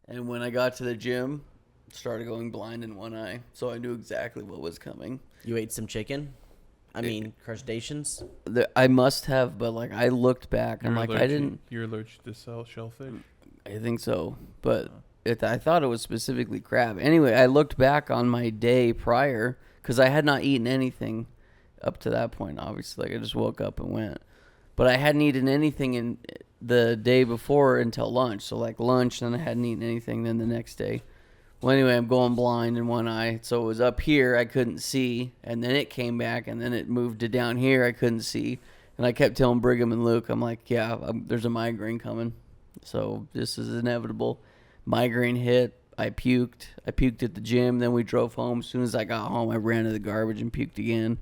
And when I got to the gym, started going blind in one eye. So I knew exactly what was coming. You ate some chicken? I mean, crustaceans? I must have, but like I looked back. I'm like, I didn't. You're allergic to shellfish? I think so. But I thought it was specifically crab. Anyway, I looked back on my day prior because I had not eaten anything up to that point, obviously. Like I just woke up and went. But I hadn't eaten anything in the day before until lunch. So like lunch, then I hadn't eaten anything then the next day. Well, anyway, I'm going blind in one eye. So it was up here, I couldn't see. And then it came back, and then it moved to down here, I couldn't see. And I kept telling Brigham and Luke, I'm like, yeah, there's a migraine coming. So this is inevitable. Migraine hit. I puked. I puked at the gym. Then we drove home. As soon as I got home, I ran to the garbage and puked again.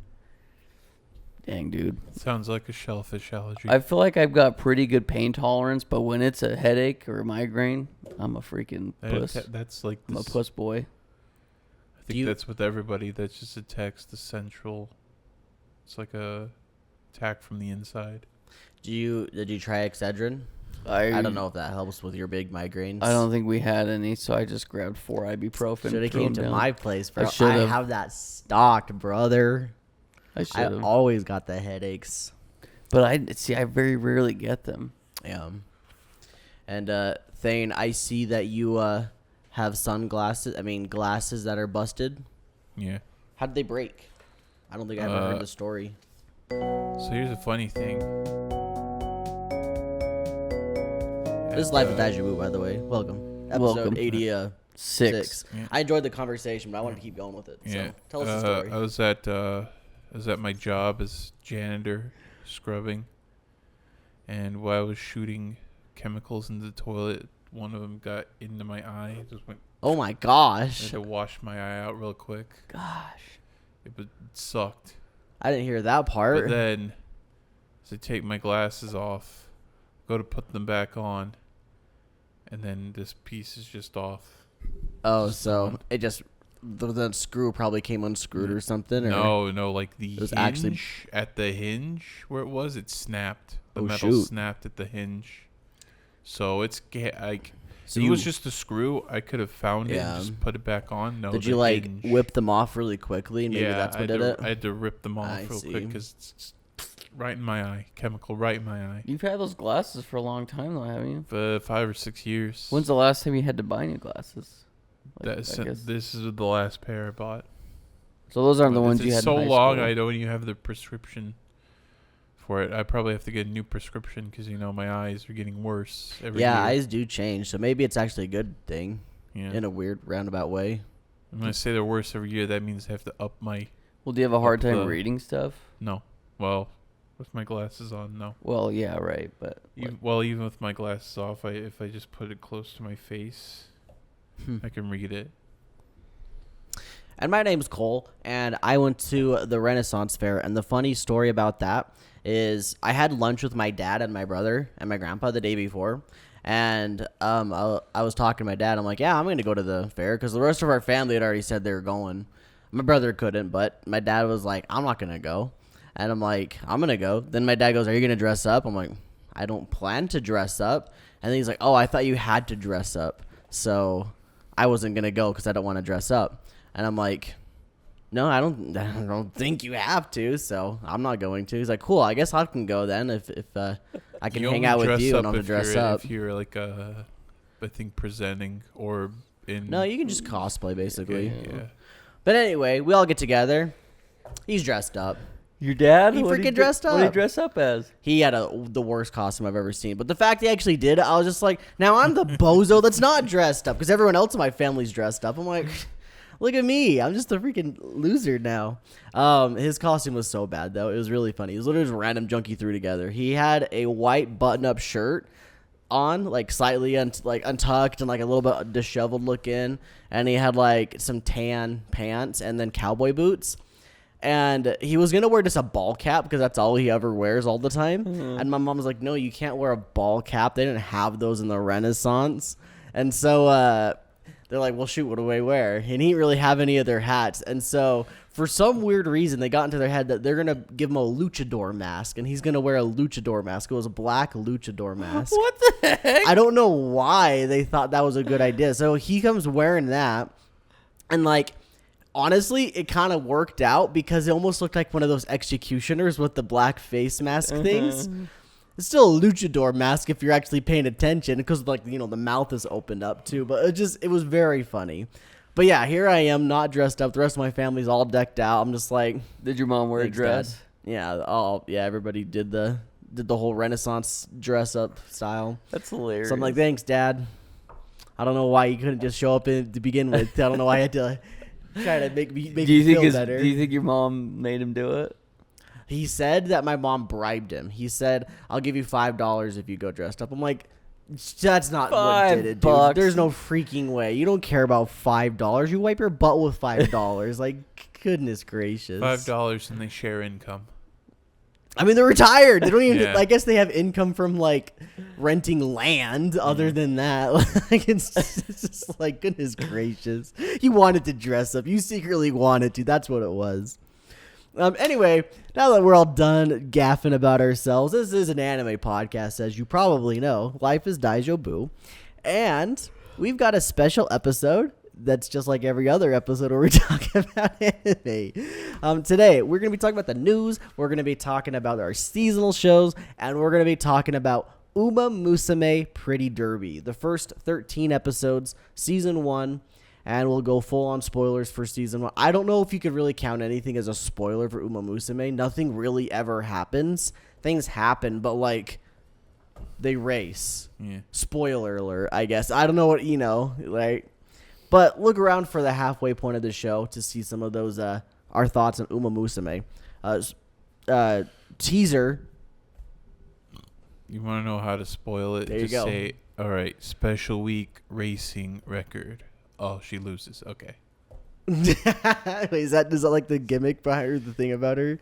Dang, dude. Sounds like a shellfish allergy. I feel like I've got pretty good pain tolerance, but when it's a headache or a migraine, I'm a freaking puss. That's like I'm a puss boy. I think that's with everybody. That's just attacks the central. It's like a attack from the inside. Did you try Excedrin? I don't know if that helps with your big migraines. I don't think we had any, so I just grabbed 4 ibuprofen. Should have came to my place, bro. I have that stocked, brother. I always got the headaches. But I very rarely get them. Yeah. And Thane, I see that you have sunglasses. I mean, glasses that are busted. Yeah. How did they break? I don't think I ever heard the story. So here's a funny thing. This is Life with Daijoubu, by the way. Welcome. Episode 86. Yeah. I enjoyed the conversation, but I wanted to keep going with it. Yeah. So tell us the story. I was at my job as janitor, scrubbing, and while I was shooting chemicals into the toilet, one of them got into my eye. It just went. Oh my I gosh. had to wash my eye out real quick. Gosh. It sucked. I didn't hear that part. But then, as I take my glasses off, go to put them back on, and then this piece is just off. Oh, so it just the screw probably came unscrewed or something? Or? No, like the hinge actually at the hinge where it was, it snapped. The metal snapped at the hinge. So it's like, if it was just a screw, I could have found it and just put it back on. No, did you like whip them off really quickly and maybe that's what did it? I had to rip them off real quick because it's right in my eye. Chemical right in my eye. You've had those glasses for a long time though, haven't you? For 5 or 6 years. When's the last time you had to buy new glasses? This is the last pair I bought. So those aren't the ones you had so in high long school. I don't even have the prescription for it. I probably have to get a new prescription because, my eyes are getting worse every year. Eyes do change. So maybe it's actually a good thing in a weird roundabout way. I'm going to say they're worse every year. That means I have to up my... Well, do you have a hard time reading stuff? No. Well, with my glasses on, no. Well, yeah, right. But even with my glasses off, if I just put it close to my face, I can read it. And my name's Cole, and I went to the Renaissance Fair. And the funny story about that is I had lunch with my dad and my brother and my grandpa the day before. And I was talking to my dad. I'm like, yeah, I'm going to go to the fair because the rest of our family had already said they were going. My brother couldn't, but my dad was like, I'm not going to go. And I'm like, I'm going to go. Then my dad goes, are you going to dress up? I'm like, I don't plan to dress up. And then he's like, oh, I thought you had to dress up. So I wasn't going to go because I don't want to dress up. And I'm like, no, I don't think you have to, so I'm not going to. He's like, cool, I guess I can go then if I can hang out with you and I'll dress up. If you're like I think presenting or in... No, you can just cosplay basically. Yeah. But anyway, we all get together. He's dressed up. Your dad? He freaking dressed up. What did he dress up as? He had the worst costume I've ever seen. But the fact he actually did it, I was just like, now I'm the bozo that's not dressed up because everyone else in my family's dressed up. I'm like... Look at me. I'm just a freaking loser now. His costume was so bad, though. It was really funny. It was literally just random junk he threw together. He had a white button-up shirt on, like slightly untucked and like a little bit disheveled looking. And he had like some tan pants and then cowboy boots. And he was going to wear just a ball cap because that's all he ever wears all the time. Mm-hmm. And my mom was like, no, you can't wear a ball cap. They didn't have those in the Renaissance. And so... they're like, well, shoot, what do I wear? And he didn't really have any of their hats. And so For some weird reason, they got into their head that they're going to give him a luchador mask, and he's going to wear a luchador mask. It was a black luchador mask. What the heck? I don't know why they thought that was a good idea. So he comes wearing that, and like, honestly, it kind of worked out because it almost looked like one of those executioners with the black face mask things. It's still a luchador mask if you're actually paying attention because, like, you know, the mouth is opened up too. But it was very funny. But yeah, here I am, not dressed up. The rest of my family's all decked out. I'm just like, Did your mom wear a thanks, dress? Dad. Yeah. Oh, yeah. Everybody did the whole Renaissance dress up style. That's hilarious. So I'm like, thanks, Dad. I don't know why you couldn't just show up to begin with. I don't know why I had to try to make me feel better. Do you think your mom made him do it? He said that my mom bribed him. He said, I'll give you $5 if you go dressed up. I'm like, that's not what did it, dude. $5. There's no freaking way. You don't care about $5. You wipe your butt with $5. Like, goodness gracious. $5 and they share income. I mean, they're retired. They don't even. Yeah. I guess they have income from like renting land. Other than that, like it's just like, goodness gracious. You wanted to dress up. You secretly wanted to. That's what it was. Anyway, now that we're all done gaffing about ourselves, this is an anime podcast, as you probably know. Life is Daijoubu, and we've got a special episode that's just like every other episode where we talk about anime. Today, we're going to be talking about the news, we're going to be talking about our seasonal shows, and we're going to be talking about Umamusume Pretty Derby, the first 13 episodes, season 1, and we'll go full on spoilers for season 1. I don't know if you could really count anything as a spoiler for Umamusume. Nothing really ever happens. Things happen, but like they race. Yeah. Spoiler alert, I guess. I don't know what, like. But look around for the halfway point of the show to see some of those, our thoughts on Umamusume. Teaser. You want to know how to spoil it? There you Just go. say, all right, special week racing record. Oh, she loses. Okay. Wait, is that like the gimmick behind her, the thing about her?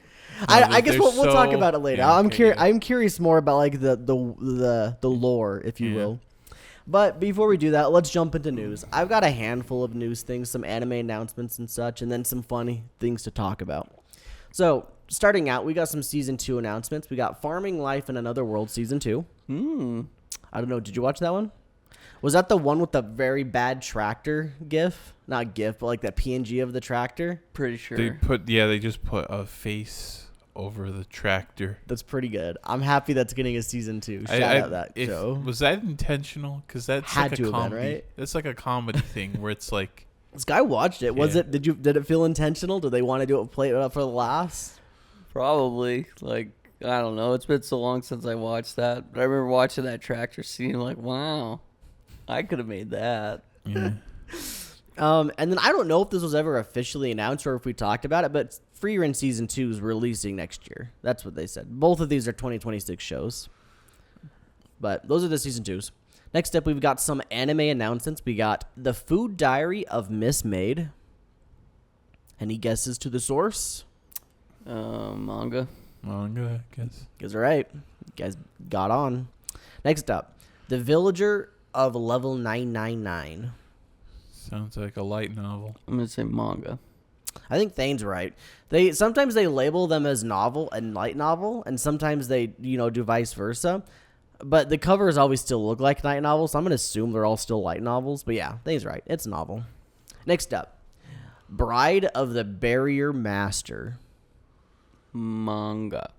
I guess we'll talk about it later. Yeah, I'm curious more about like the lore, if you will. But before we do that, let's jump into news. I've got a handful of news things, some anime announcements and such, and then some funny things to talk about. So, starting out, we got some Season 2 announcements. We got Farming Life in Another World Season 2. I don't know. Did you watch that one? Was that the one with the very bad tractor gif? Not gif, but like that PNG of the tractor? Pretty sure. They just put a face over the tractor. That's pretty good. I'm happy that's getting a season 2. Shout out that show. Was that intentional? Because that's Had like to a have been, comedy. right? That's like a comedy thing where it's like. This guy watched it. Was Yeah. it? Did it feel intentional? Did they want to do it, play it up for the laughs? Probably. Like, I don't know. It's been so long since I watched that. But I remember watching that tractor scene like, wow, I could have made that. Yeah. And then I don't know if this was ever officially announced or if we talked about it, but Free Run Season 2 is releasing next year. That's what they said. Both of these are 2026 shows. But those are the Season 2s. Next up, we've got some anime announcements. We got The Food Diary of Miss Maid. Any guesses to the source? Manga. Manga, I guess. You guys are right. You guys got on. Next up, The Villager of Level 999. Sounds like a light novel. I'm going to say manga. I think Thane's right. Sometimes they label them as novel and light novel, and sometimes they, do vice versa. But the covers always still look like light novels, so I'm going to assume they're all still light novels. But yeah, Thane's right. It's a novel. Next up, Bride of the Barrier Master. Manga.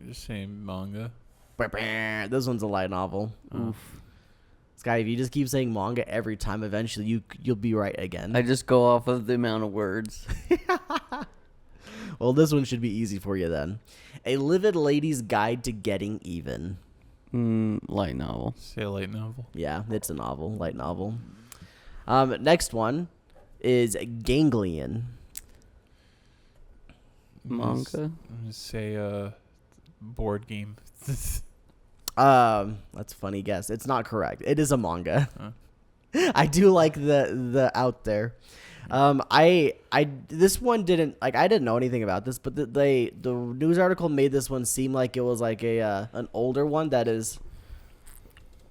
You're saying manga. This one's a light novel. Oof. Sky, if you just keep saying manga every time, eventually you'll be right again. I just go off of the amount of words. Well, this one should be easy for you then. A Livid Lady's Guide to Getting Even. Light novel. Say a light novel. Yeah, it's a novel, light novel. Next one is Ganglion. Manga. I'm gonna say a board game. That's a funny guess. It's not correct. It is a manga. Huh. I do like the out there. This one didn't I didn't know anything about this, but the news article made this one seem like it was like an older one that is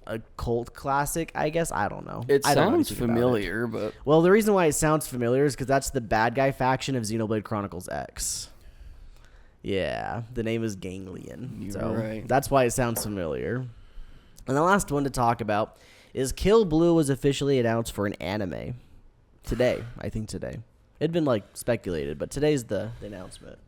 a cult classic, I guess. I don't know. It I don't know sounds anything about it. familiar, but Well, the reason why it sounds familiar is because that's the bad guy faction of Xenoblade Chronicles X. Yeah, the name is Ganglion. You're so right. That's why it sounds familiar. And the last one to talk about is Kill Blue was officially announced for an anime. Today. I think today. It'd been, like, speculated, but today's the announcement.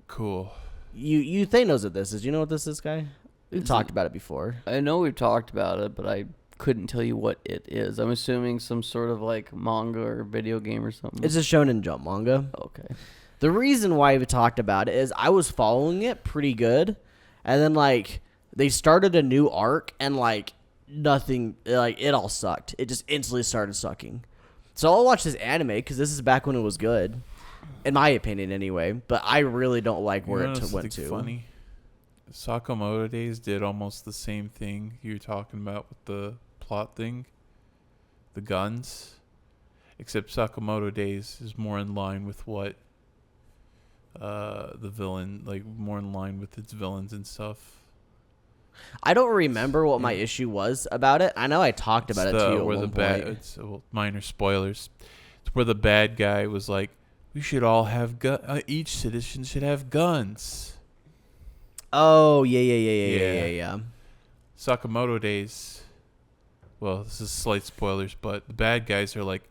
Cool. You knows what this is. You know what this is, Guy? We've talked about it before. I know we've talked about it, but I couldn't tell you what it is. I'm assuming some sort of like manga or video game or something. It's a Shonen Jump manga. Okay. The reason why we talked about it is I was following it pretty good, and then like they started a new arc and like nothing, like it all sucked. It just instantly started sucking. So I'll watch this anime because this is back when it was good, in my opinion anyway. But I really don't like where it went to. Funny. Sakamoto Days did almost the same thing you're talking about with the plot thing, the guns, except Sakamoto Days is more in line with what the villain, like more in line with its villains and stuff. I don't remember what my issue was about it. I know I talked about it to you at one point. It's minor spoilers. It's where the bad guy was like, "We should all have each citizen should have guns." Oh yeah. Sakamoto Days. Well, this is slight spoilers, but the bad guys are like,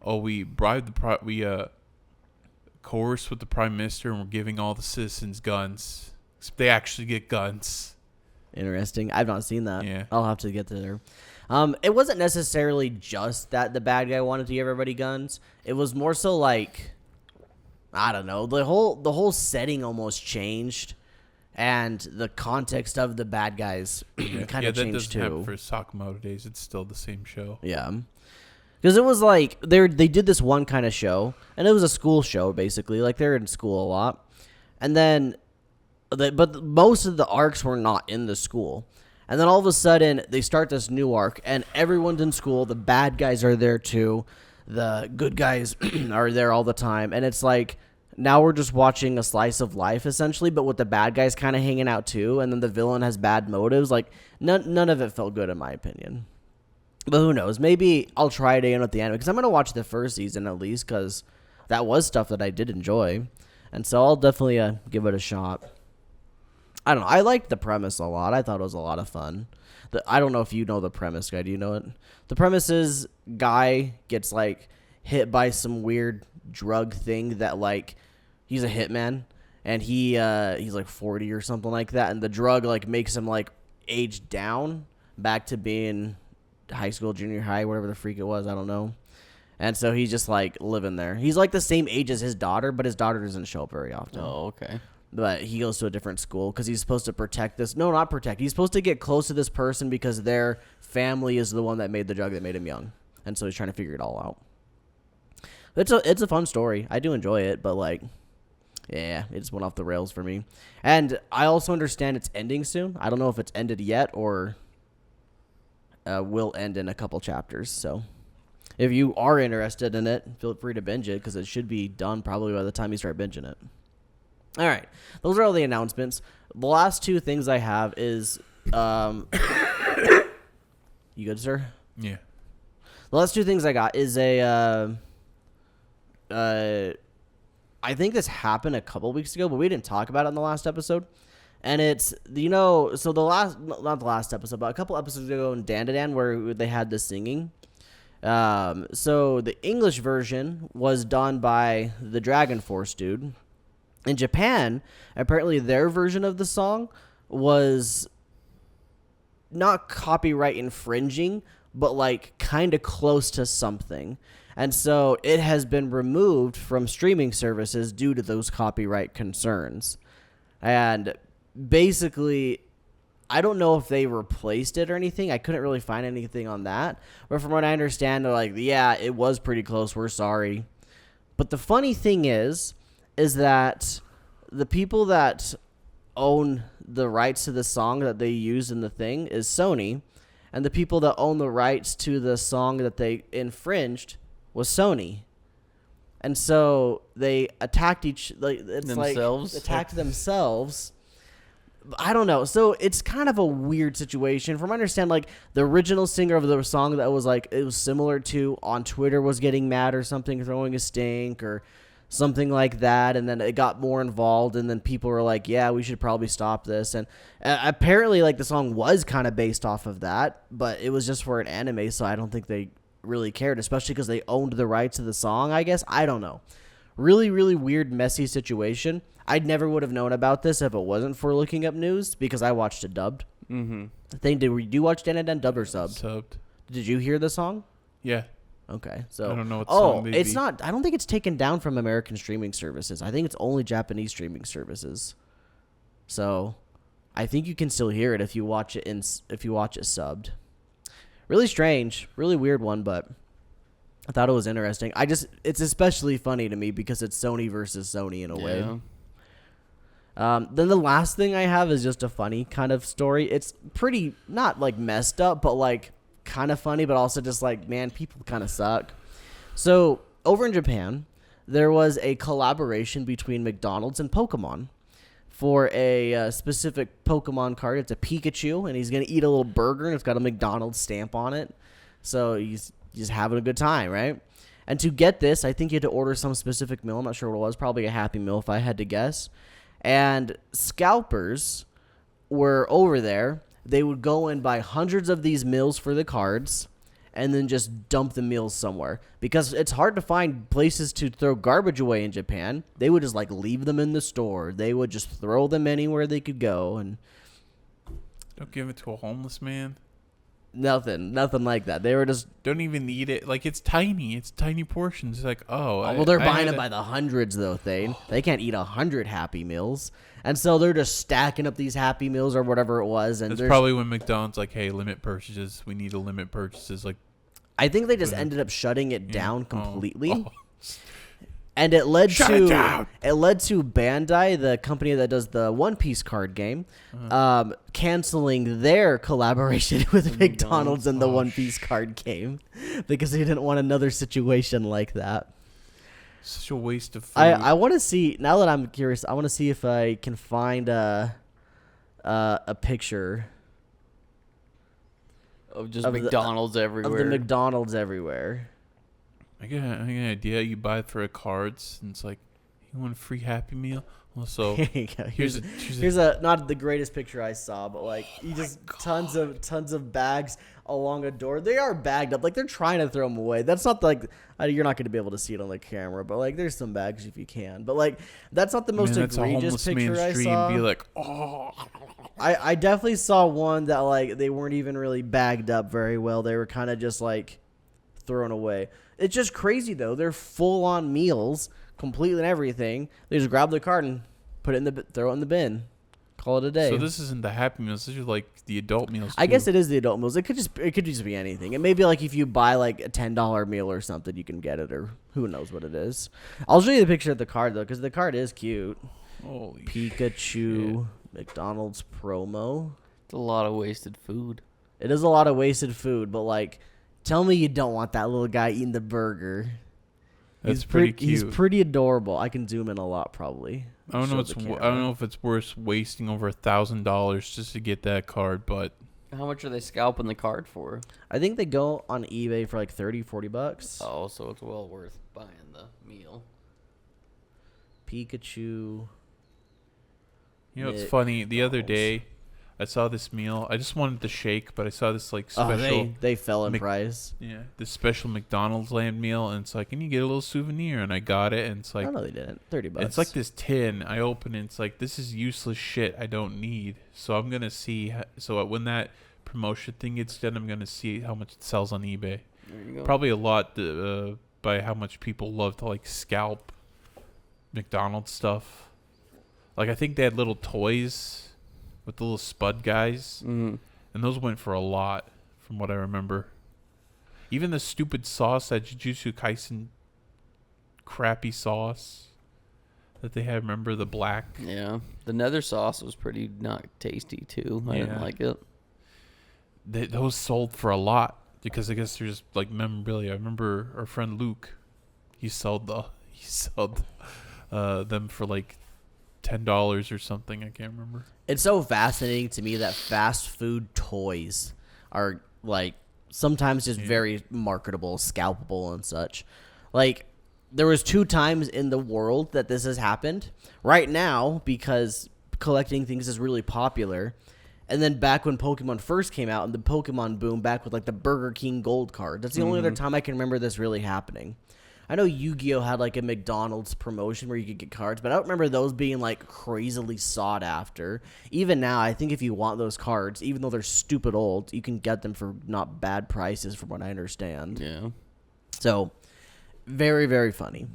"Oh, we bribed we coerced with the prime minister, and we're giving all the citizens guns. Except they actually get guns." Interesting. I've not seen that. Yeah. I'll have to get to there. It wasn't necessarily just that the bad guy wanted to give everybody guns. It was more so like, I don't know, the whole setting almost changed, and the context of the bad guys kind of changed too. Happen for Sakamoto Days. It's still the same show. Yeah. Because it was like they did this one kind of show, and it was a school show basically. Like they're in school a lot, and then, but most of the arcs were not in the school, and then all of a sudden they start this new arc, and everyone's in school. The bad guys are there too, the good guys are there all the time, and it's like now we're just watching a slice of life essentially, but with the bad guys kind of hanging out too, and then the villain has bad motives. Like none of it felt good in my opinion. But who knows? Maybe I'll try it again at the end because I'm going to watch the first season at least because that was stuff that I did enjoy. And so I'll definitely give it a shot. I don't know. I liked the premise a lot. I thought it was a lot of fun. I don't know if you know the premise, Guy. Do you know it? The premise is Guy gets like hit by some weird drug thing that like he's a hitman and he's like 40 or something like that. And the drug like makes him like age down back to being high school, junior high, whatever the freak it was, I don't know. And so he's just like living there. He's like the same age as his daughter, but his daughter doesn't show up very often. Oh, okay. But he goes to a different school because he's supposed to protect this. No, not protect. He's supposed to get close to this person because their family is the one that made the drug that made him young. And so he's trying to figure it all out. It's a fun story. I do enjoy it, but like, yeah, it just went off the rails for me. And I also understand it's ending soon. I don't know if it's ended yet or will end in a couple chapters. So if you are interested in it, feel free to binge it because it should be done probably by the time you start binging it. All right. Those are all the announcements. The last two things I have is you good, sir? Yeah. The last two things I got is I think this happened a couple weeks ago, but we didn't talk about it in the last episode. And it's, so not the last episode, but a couple episodes ago in Dandadan where they had the singing. So the English version was done by the Dragon Force dude. In Japan, apparently their version of the song was not copyright infringing, but like kind of close to something. And so it has been removed from streaming services due to those copyright concerns. And basically, I don't know if they replaced it or anything. I couldn't really find anything on that. But from what I understand, they're like, yeah, it was pretty close. We're sorry. But the funny thing is that the people that own the rights to the song that they use in the thing is Sony. And the people that own the rights to the song that they infringed was Sony. And so they attacked attacked themselves I don't know. So it's kind of a weird situation. From what I understand, like the original singer of the song that was like it was similar to on Twitter was getting mad or something, throwing a stink or something like that, and then it got more involved, and then people were like, "Yeah, we should probably stop this." And apparently, like the song was kind of based off of that, but it was just for an anime, so I don't think they really cared, especially because they owned the rights to the song. I guess I don't know. Really, really weird, messy situation. I never would have known about this if it wasn't for looking up news because I watched it dubbed. Mm-hmm. Did you watch Dan dubbed or subbed? Subbed. Did you hear the song? Yeah. Okay, so I don't know what song they'd it's be. not. I don't think it's taken down from American streaming services. I think it's only Japanese streaming services. So, I think you can still hear it if you watch it subbed. Really strange, really weird one, but I thought it was interesting. It's especially funny to me because it's Sony versus Sony in a way. Then the last thing I have is just a funny kind of story. It's pretty not like messed up, but like kind of funny, but also just like, man, people kind of suck. So over in Japan, there was a collaboration between McDonald's and Pokemon for a specific Pokemon card. It's a Pikachu, and he's gonna eat a little burger, and it's got a McDonald's stamp on it. So he's just having a good time, right? And to get this, I think you had to order some specific meal. I'm not sure what it was. Probably a Happy Meal if I had to guess. And scalpers were over there. They would go and buy hundreds of these meals for the cards and then just dump the meals somewhere. Because it's hard to find places to throw garbage away in Japan. They would just like leave them in the store. They would just throw them anywhere they could go. And Don't give it to a homeless man. nothing like that. They were just... Don't even eat it. Like, it's tiny. It's tiny portions. It's like, well, they're buying them by the hundreds, though, Thane. They can't eat 100 Happy Meals. And so they're just stacking up these Happy Meals or whatever it was. And that's probably when McDonald's like, hey, limit purchases. We need to limit purchases. Like, I think they just ended up shutting it down completely. Oh. And it led Shut it down. to Bandai, the company that does the One Piece card game, canceling their collaboration with McDonald's and the One Piece card game because they didn't want another situation like that. Such a waste of food. I want to see, now that I'm curious, I want to see if I can find a picture Of just McDonald's everywhere. of the McDonald's everywhere. I get an idea. You buy it for a cards, and it's like, you want a free Happy Meal? Well, so here's a not the greatest picture I saw, but like you just tons of bags along a door. They are bagged up, like they're trying to throw them away. That's not like you're not going to be able to see it on the camera, but like there's some bags if you can. But like that's not the most egregious picture I saw. Be like, oh. I definitely saw one that like they weren't even really bagged up very well. They were kind of just like thrown away. It's just crazy though. They're full on meals, completely and everything. They just grab the card and put it throw it in the bin. Call it a day. So this isn't the Happy Meals. This is like the adult meals. I guess it is the adult meals. It could just be anything. It may be like if you buy like a $10 meal or something, you can get it, or who knows what it is. I'll show you the picture of the card though, because the card is cute. Holy Pikachu McDonald's promo. It's a lot of wasted food. It is a lot of wasted food, but like, tell me you don't want that little guy eating the burger. That's pretty cute. He's pretty adorable. I can zoom in a lot probably. I don't know if it's worth wasting over $1,000 just to get that card, but How much are they scalping the card for? I think they go on eBay for like $30-$40. Oh, so it's well worth buying the meal. Pikachu. you know it's funny. The other day, I saw this meal. I just wanted the shake, but I saw this like special. They fell in price. Yeah, this special McDonald's land meal, and it's like, can you get a little souvenir? And I got it, and it's like, no, they didn't. $30. it's like this tin. I open it, it's like, this is useless shit I don't need. So I'm gonna see. So when that promotion thing gets done, I'm gonna see how much it sells on eBay. There you go. Probably a lot by how much people love to like scalp McDonald's stuff. Like I think they had little toys with the little spud guys, Mm-hmm. and those went for a lot, from what I remember. Even the stupid sauce, that Jujutsu Kaisen crappy sauce that they had, remember the black? Yeah. The nether sauce was pretty not tasty, too. I didn't Yeah. like it. Those sold for a lot because I guess there's like memorabilia. I remember our friend Luke, he sold them for like $10 or something. I can't remember. It's so fascinating to me that fast food toys are like sometimes just very marketable, scalpable, and such. Like there was 2 times in the world that this has happened. Right now, because collecting things is really popular. And then back when Pokemon first came out and the Pokemon boom back with like the Burger King Gold card. That's the only other time I can remember this really happening. I know Yu-Gi-Oh! Had like a McDonald's promotion where you could get cards, but I don't remember those being like crazily sought after. Even now, I think if you want those cards, even though they're stupid old, you can get them for not bad prices from what I understand. Yeah. So, very, very funny.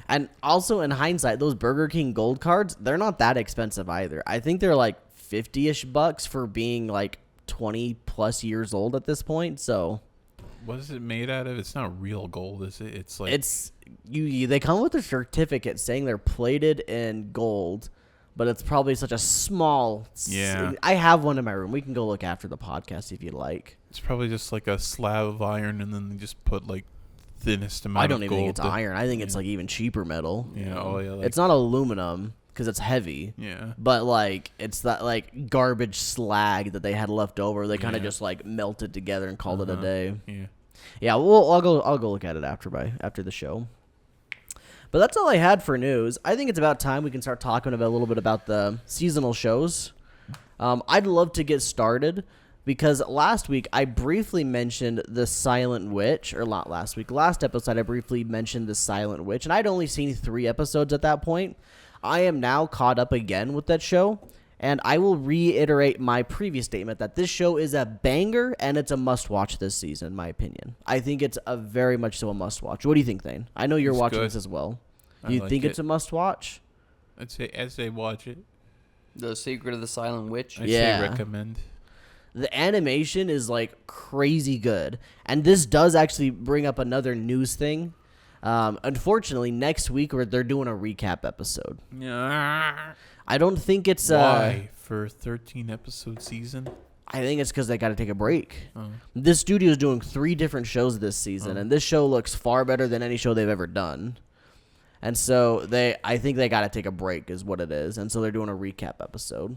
And also in hindsight, those Burger King Gold cards, they're not that expensive either. I think they're like 50-ish bucks for being like 20 plus years old at this point. So What is it made out of? It's not real gold, is it? It's like they come with a certificate saying they're plated in gold, but it's probably such a small. Yeah. I have one in my room. We can go look after the podcast if you'd like. It's probably just like a slab of iron, and then they just put like thinnest amount. I don't of even gold think it's iron. I think it's like even cheaper metal. Yeah. Oh yeah. Like, It's not aluminum because it's heavy. Yeah. But like it's that like garbage slag that they had left over. They kind of Yeah. just like melted together and called it a day. Yeah. Yeah, well, I'll go look at it after the show. But that's all I had for news. I think it's about time we can start talking about a little bit about the seasonal shows. I'd love to get started because last week I briefly mentioned the Silent Witch, or not last week. Last episode I briefly mentioned the Silent Witch, and I'd only seen 3 episodes at that point. I am now caught up again with that show. And I will reiterate my previous statement that this show is a banger and it's a must-watch this season, in my opinion. I think it's a very much so a must-watch. What do you think, Thane? I know you're It's watching good. this as well. I Do you like think it. it's a must-watch? I'd say as they watch it, The Secret of the Silent Witch. I'd Yeah. say recommend. The animation is like crazy good. And this does actually bring up another news thing. Unfortunately, next week they're doing a recap episode. Yeah. I don't think it's... Why? For a 13 episode season? I think it's because they got to take a break. Oh. This studio is doing 3 different shows this season, and this show looks far better than any show they've ever done. And so I think they got to take a break is what it is. And so they're doing a recap episode.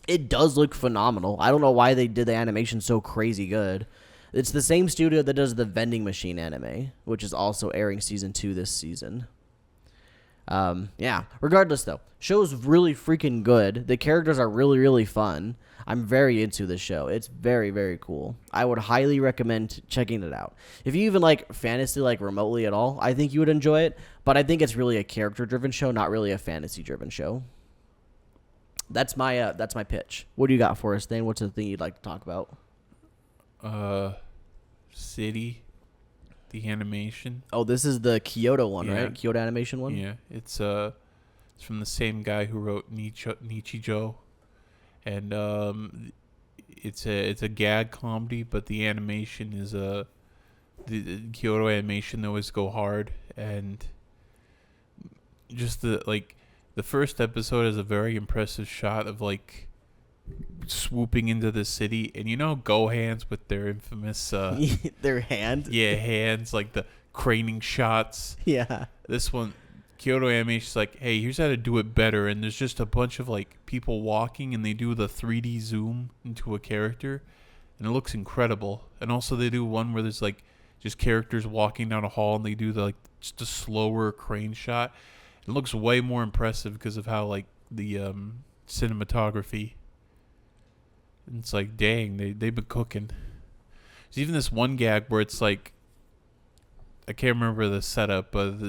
It does look phenomenal. I don't know why they did the animation so crazy good. It's the same studio that does the Vending Machine anime, which is also airing season 2 this season. Yeah. Regardless, though, show's really freaking good. The characters are really, really fun. I'm very into this show. It's very, very cool. I would highly recommend checking it out. If you even like fantasy, like remotely at all, I think you would enjoy it. But I think it's really a character-driven show, not really a fantasy-driven show. That's my pitch. What do you got for us, Thane? What's the thing you'd like to talk about? City, the animation. Oh, this is the Kyoto one, Yeah. right? Kyoto animation one? Yeah, it's from the same guy who wrote Nichijou, and it's a gag comedy, but the animation is the Kyoto animation. They always go hard, and just the first episode is a very impressive shot of like swooping into the city, and Gohans with their infamous Their hand? hands, like the craning shots. Yeah. This one, Kyoto Animation's like, hey, here's how to do it better, and there's just a bunch of like people walking, and they do the 3D zoom into a character, and it looks incredible. And also they do one where there's like just characters walking down a hall, and they do just a slower crane shot. It looks way more impressive because of how like the cinematography. And it's like, dang, they've been cooking. There's even this one gag where it's like, I can't remember the setup, but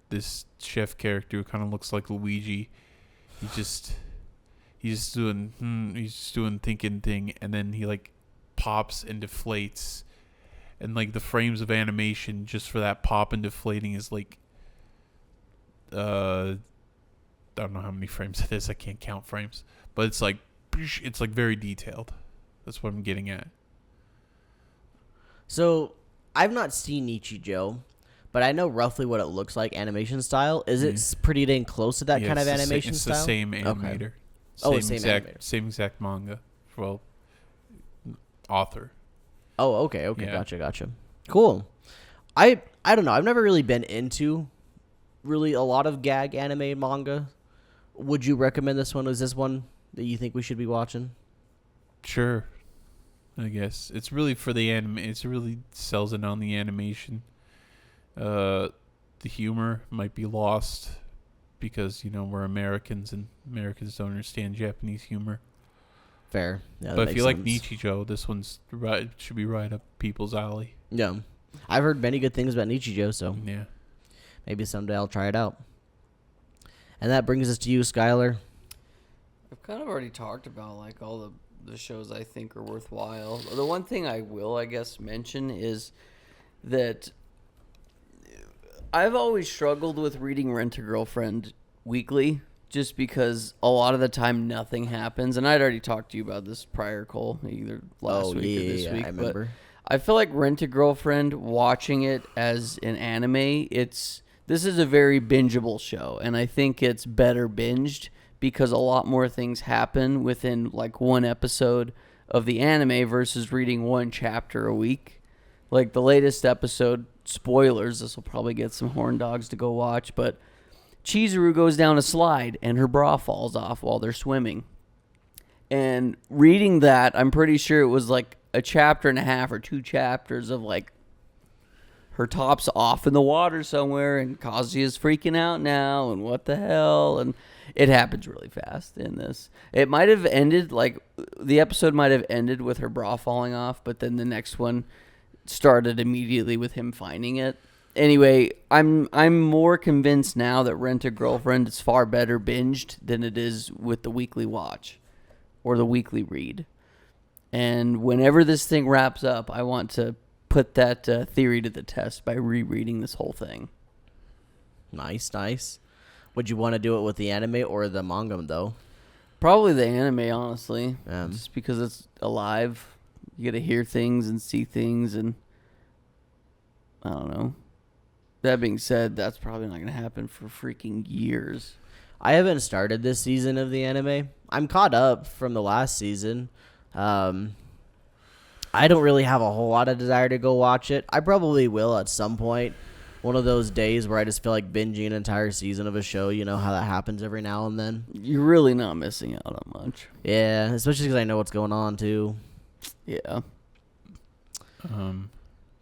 this chef character who kind of looks like Luigi, he's just doing thinking thing, and then he like pops and deflates, and like the frames of animation just for that pop and deflating is like, I don't know how many frames it is. I can't count frames, but it's like very detailed. That's what I'm getting at. So, I've not seen Nichijou, but I know roughly what it looks like animation style. Is it pretty dang close to that kind of animation it's style? the same animator. Oh, same animator. Same exact manga. Well, author. Oh, okay. Yeah. Gotcha. Cool. I don't know. I've never really been into really a lot of gag anime manga would you recommend this one? Is this one that you think we should be watching? Sure. I guess it's really for the anime. It's really sells it on the animation. The humor might be lost because we're Americans and Americans don't understand Japanese humor. Fair. Yeah, but if you like sense. Nichijou, this one's right should be right up people's alley. Yeah, I've heard many good things about Nichijou, so Yeah. maybe someday I'll try it out. And that brings us to you, Skylar. I've kind of already talked about like all the shows I think are worthwhile. The one thing I will, I guess, mention is that I've always struggled with reading Rent-A-Girlfriend weekly just because a lot of the time nothing happens. And I'd already talked to you about this prior, Cole, either last week or this week. I remember. But I feel like Rent-A-Girlfriend, watching it as an anime, this is a very bingeable show. And I think it's better binged because a lot more things happen within like one episode of the anime versus reading one chapter a week. Like the latest episode, spoilers, this will probably get some horn dogs to go watch, but Chizuru goes down a slide and her bra falls off while they're swimming. And reading that, I'm pretty sure it was like a chapter and a half or 2 chapters of like her top's off in the water somewhere and Kazuya's freaking out now and what the hell, and it happens really fast in this. It might have ended, like, the episode might have ended with her bra falling off, but then the next one started immediately with him finding it. Anyway, I'm more convinced now that Rent-A-Girlfriend is far better binged than it is with the weekly watch or the weekly read. And whenever this thing wraps up, I want to put that theory to the test by rereading this whole thing. Nice. Would you want to do it with the anime or the manga, though? Probably the anime, honestly. Yeah. Just because it's alive. You get to hear things and see things, and I don't know. That being said, that's probably not going to happen for freaking years. I haven't started this season of the anime. I'm caught up from the last season. I don't really have a whole lot of desire to go watch it. I probably will at some point. One of those days where I just feel like binging an entire season of a show. You know how that happens every now and then. You're really not missing out on much. Yeah, especially because I know what's going on, too. Yeah.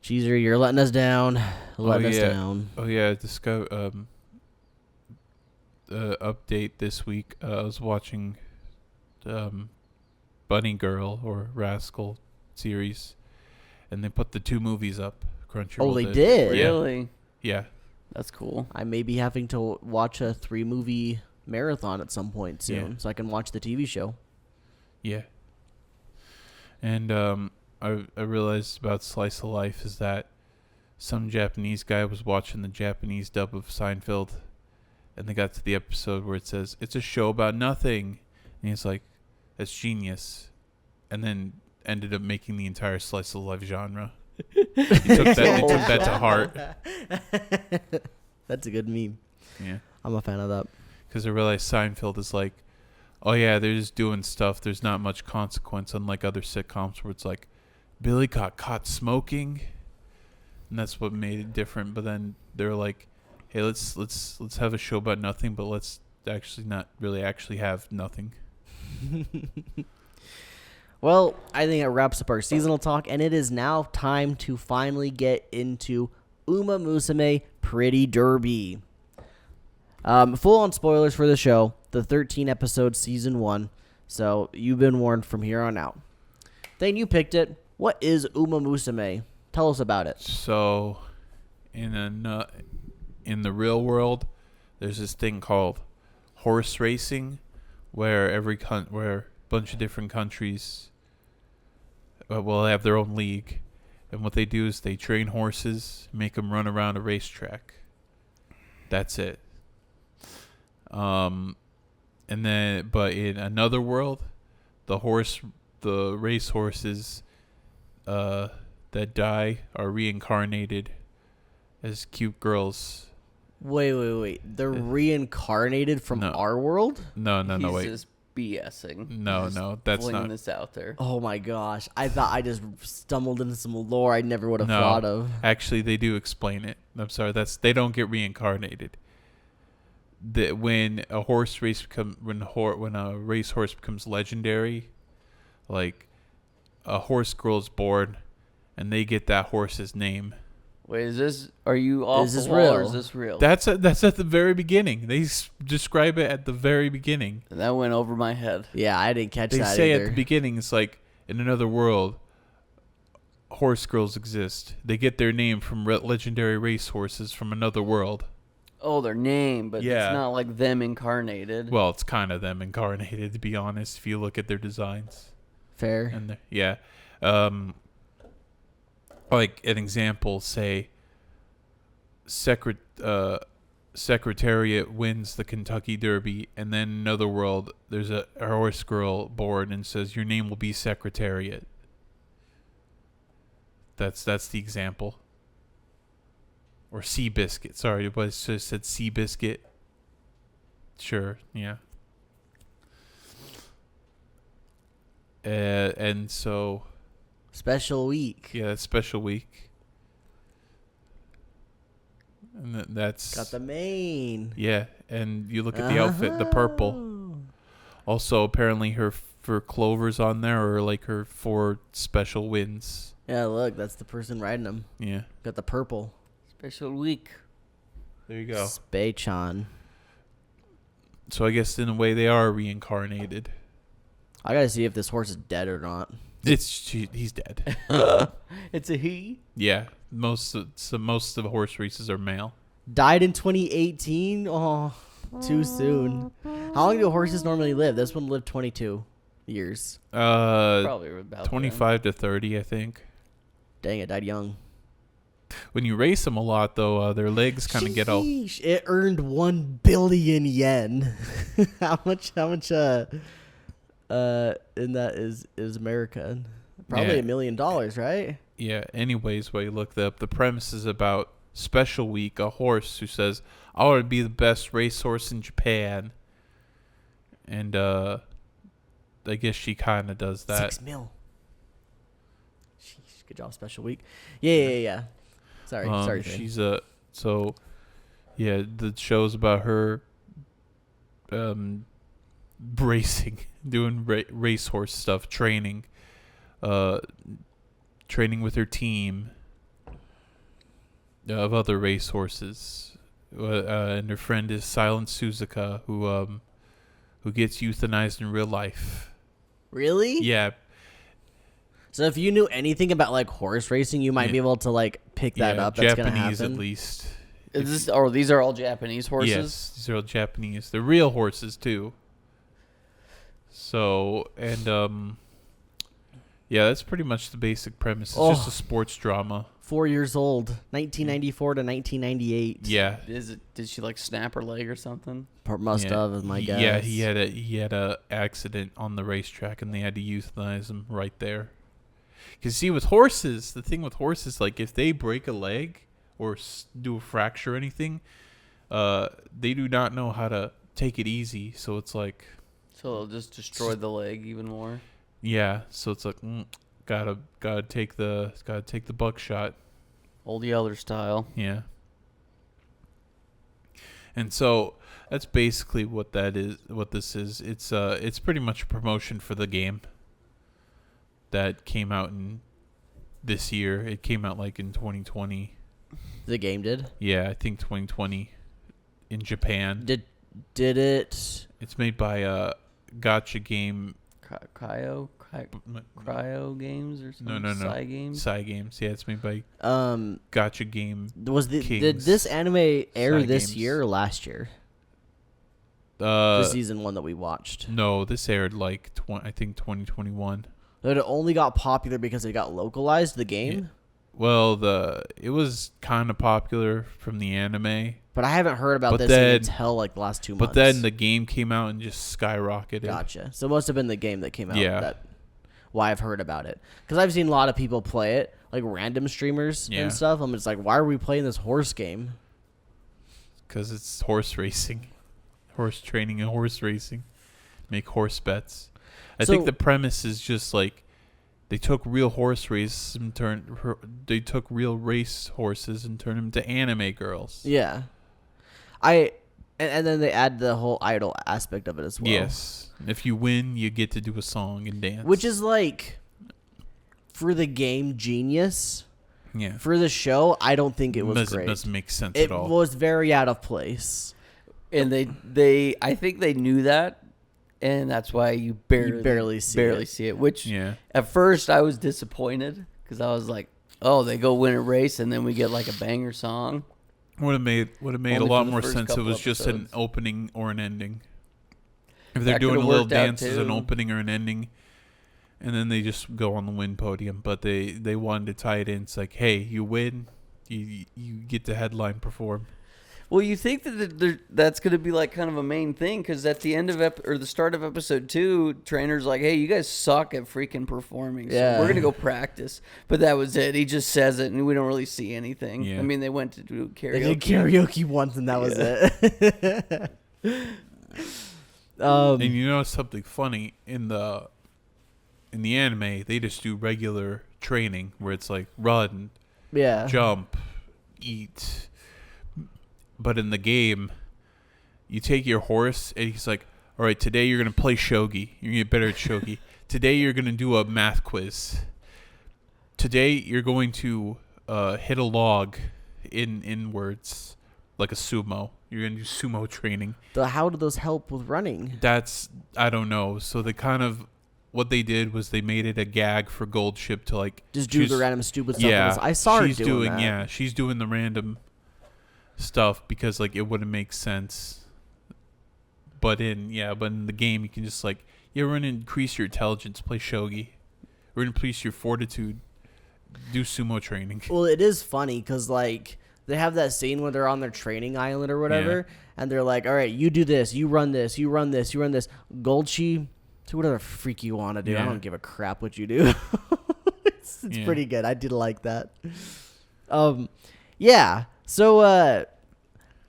Cheeser, you're letting us down. Letting us down. Oh, yeah. Update this week. I was watching Bunny Girl or Rascal series, and they put the 2 movies up. Crunchyroll. Oh, they did? Really? Yeah. That's cool. I may be having to watch a 3-movie marathon at some point soon, so I can watch the TV show. Yeah. And I realized about Slice of Life is that some Japanese guy was watching the Japanese dub of Seinfeld, and they got to the episode where it says, "It's a show about nothing." And he's like, "That's genius." And then ended up making the entire Slice of Life genre. They took that to heart. That's a good meme. Yeah. I'm a fan of that. Because I realized Seinfeld is like, oh yeah, they're just doing stuff. There's not much consequence, unlike other sitcoms where it's like, Billy got caught smoking, and that's what made it different. But then they're like, hey, let's have a show about nothing, but let's actually not really actually have nothing. Well, I think it wraps up our seasonal talk, and it is now time to finally get into Umamusume Pretty Derby. Full on spoilers for the show, the 13-episode season 1, so you've been warned from here on out. Then you picked it. What is Umamusume? Tell us about it. So, in the real world, there's this thing called horse racing, where where a bunch of different countries will have their own league, and what they do is they train horses, make them run around a racetrack. That's it. And then, but in another world, the race horses that die are reincarnated as cute girls. Wait. They're reincarnated from our world? No, He's wait. just BSing. No, that's flinging not. this out there. Oh my gosh. I thought I just stumbled into some lore I never would have thought of. Actually, they do explain it. I'm sorry, they don't get reincarnated. that when a horse race when a racehorse becomes legendary, like a horse girl is born, and they get that horse's name. Wait, are you off Is the this wall real? or is this real? That's at the very beginning. They describe it at the very beginning. That went over my head. Yeah, I didn't catch They that say either. at the beginning, it's like in another world, horse girls exist. They get their name from legendary racehorses from another world. Oh, their name, but Yeah. it's not like them incarnated. Well, it's kind of them incarnated, to be honest, if you look at their designs. Fair. And yeah. Like an example, say Secretariat wins the Kentucky Derby, and then in another world there's a horse girl born and says your name will be Secretariat. That's the example. Or Seabiscuit. Sorry, it just said Seabiscuit. Sure, yeah. And so Special week. yeah, that's special week. And that's Got the mane. yeah, and you look at the outfit, the purple. Also, apparently her clovers on there are like her 4 special wins. Yeah, look, that's the person riding them. Yeah, Got the purple. Special week. there you go. Spay-chan. So I guess in a way they are reincarnated. I gotta see if this horse is dead or not. He's dead. It's a he. Yeah, most of the horse races are male. Died in 2018. Oh, too soon. How long do horses normally live? This one lived 22 years. Probably about 25 to 30, I think. Dang, it died young. When you race them a lot, though, their legs kind of get all. Sheesh, it earned 1 billion yen. How much? In that is America? Probably Yeah. $1 million, right? Yeah. Anyways, while you look that up, the premise is about Special Week, a horse who says, "I want to be the best racehorse in Japan," and I guess she kind of does that. 6 mil. Sheesh, good job, Special Week. Yeah. Sorry. Shane. She's the show's about her racing, doing racehorse stuff, training with her team of other racehorses, and her friend is Silent Suzuka, who gets euthanized in real life. Really? Yeah. So if you knew anything about like horse racing, you might be able to like pick that up. That's gonna Japanese happen. at least. These are all Japanese horses? Yes, these are all Japanese. They're real horses too. So, and yeah, that's pretty much the basic premise. It's just a sports drama. 4 years old, 1994 to 1998. Yeah. Did she like snap her leg or something? Must have, is my guess. Yeah, he had a accident on the racetrack, and they had to euthanize him right there. Because see, with horses, the thing with horses, like if they break a leg or do a fracture or anything, they do not know how to take it easy. So it's like, So it'll just destroy the leg even more. yeah. So it's like, gotta take the buckshot. Old Yeller style. Yeah. And so that's basically what that is. What this is. It's pretty much a promotion for the game that came out in this year. It came out like in 2020. The game did. Yeah, I think 2020 in Japan. Did it? It's made by Gotcha Game. Cryo games or something? No. Psy games? Psy Games. Yeah, it's made by Gotcha Game. Did Kings. this anime air Psy this Games. year or last year? The The season 1 that we watched. No, this aired like I think 2021. But it only got popular because it got localized. The game. Well, it was kind of popular from the anime, But I haven't heard about But this then- until like the last 2 months. but then the game came out and just skyrocketed. Gotcha. So it must have been the game that came out. Yeah. That why I've heard about it. Because I've seen a lot of people play it, like random streamers Yeah. and stuff. I'm just like, why are we playing this horse game? Because it's horse racing, horse training and horse racing. Make horse bets. I So- think the premise is just like they took real horse races and they took real race horses and turned them to anime girls. Yeah. I And then they add the whole idol aspect of it as well. Yes. If you win, you get to do a song and dance. Which is like, for the game, genius. Yeah. For the show, I don't think it was great. It doesn't make sense at all. It was very out of place. And I think they knew that, and that's why you barely see it. Which at first I was disappointed because I was like, oh, they go win a race and then we get like a banger song. Would have made a lot more sense. It was just an opening or an ending. If they're doing a little dance as an opening or an ending, and then they just go on the win podium. But they wanted to tie it in. It's like, hey, you win, you get to headline perform. Well, you think that that's going to be like kind of a main thing because at the end of the start of episode 2, trainer's like, "Hey, you guys suck at freaking performing. So we're going to go practice." But that was it. He just says it, and we don't really see anything. Yeah. I mean, they went to do karaoke. They did karaoke once, and that was it. And you know something funny in the anime, they just do regular training where it's like run, jump, eat. But in the game, you take your horse, and he's like, all right, today you're going to play shogi. You're going to get better at shogi. Today you're going to do a math quiz. Today you're going to hit a log inwards like a sumo. You're going to do sumo training. How do those help with running? I don't know. So what they did was they made it a gag for Gold Ship to like just do the random stupid stuff. Yeah, I saw her doing that. Yeah, she's doing the random stuff because like it wouldn't make sense. But in the game you can just like, we're gonna increase your intelligence, play shogi. We're gonna increase your fortitude, do sumo training. Well, it is funny because like they have that scene where they're on their training island or whatever, and they're like, all right, you do this, you run this, you run this, you run this. Goldshi, do whatever freak you want to do. I don't give a crap what you do. It's pretty good. I did like that. So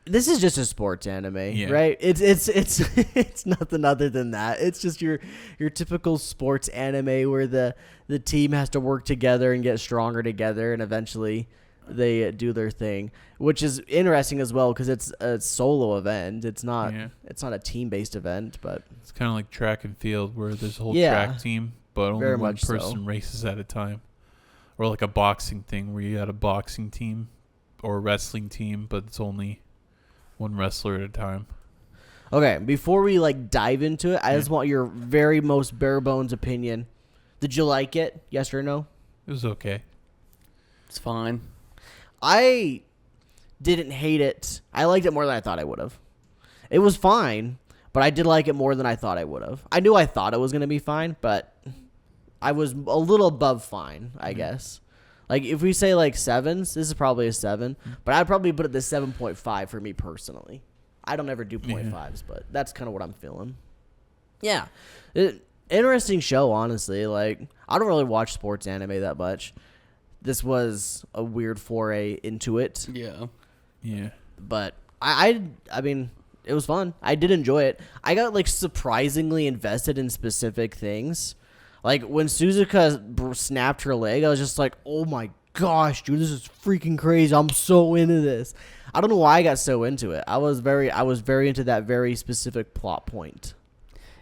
this is just a sports anime, right? It's nothing other than that. It's just your typical sports anime where the team has to work together and get stronger together, and eventually they do their thing, which is interesting as well because it's a solo event. It's not a team-based event, but it's kind of like track and field where there's a whole track team, but only one person races at a time, or like a boxing thing where you had a boxing team or a wrestling team, but it's only one wrestler at a time. Okay, before we like dive into it, I just want your very most bare bones opinion. Did you like it? Yes or no? It was okay. It's fine. I didn't hate it. I liked it more than I thought I would have. It was fine, but I did like it more than I thought I would have. I knew I thought it was going to be fine, but I was a little above fine, I guess. Like, if we say, like, 7s, this is probably a 7. But I'd probably put it the 7.5 for me personally. I don't ever do 0.5s, but that's kind of what I'm feeling. Yeah. Interesting show, honestly. Like, I don't really watch sports anime that much. This was a weird foray into it. Yeah. Yeah. But, I mean, it was fun. I did enjoy it. I got, like, surprisingly invested in specific things. Like, when Suzuka snapped her leg, I was just like, oh my gosh, dude, this is freaking crazy. I'm so into this. I don't know why I got so into it. I was very into that very specific plot point.